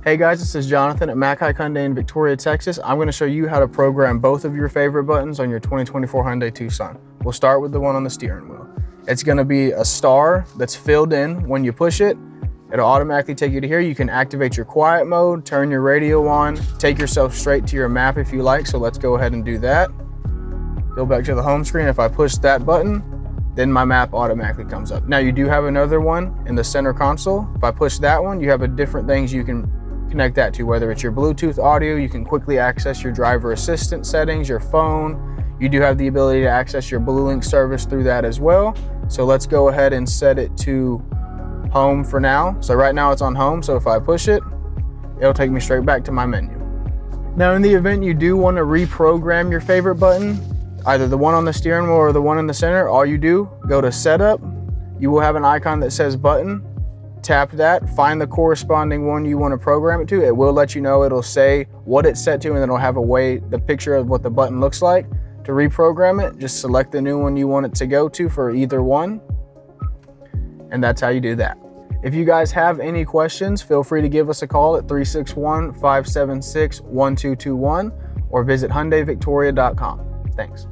Hey guys, this is Jonathan at Mac Haik Hyundai in Victoria, Texas. I'm going to show you how to program both of your favorite buttons on your 2024 Hyundai Tucson. We'll start with the one on the steering wheel. It's going to be a star that's filled in. When you push it, it'll automatically take you to here. You can activate your quiet mode, turn your radio on, take yourself straight to your map if you like. So let's go ahead and do that. Go back to the home screen. If I push that button, then my map automatically comes up. Now you do have another one in the center console. If I push that one, you have a different things you can connect that to, whether it's your Bluetooth audio, you can quickly access your driver assistant settings, your phone. You do have the ability to access your BlueLink service through that as well. So let's go ahead and set it to home for now. So right now it's on home. So if I push it, it'll take me straight back to my menu. Now in the event you do want to reprogram your favorite button, either the one on the steering wheel or the one in the center, all you do, go to setup. You will have an icon that says button. Tap that, find the corresponding one you want to program it to. It will let you know, it'll say what it's set to, and then it'll have the picture of what the button looks like. To reprogram it, just select the new one you want it to go to for either one. And that's how you do that. If you guys have any questions, feel free to give us a call at 361-576-1221 or visit HyundaiVictoria.com. Thanks.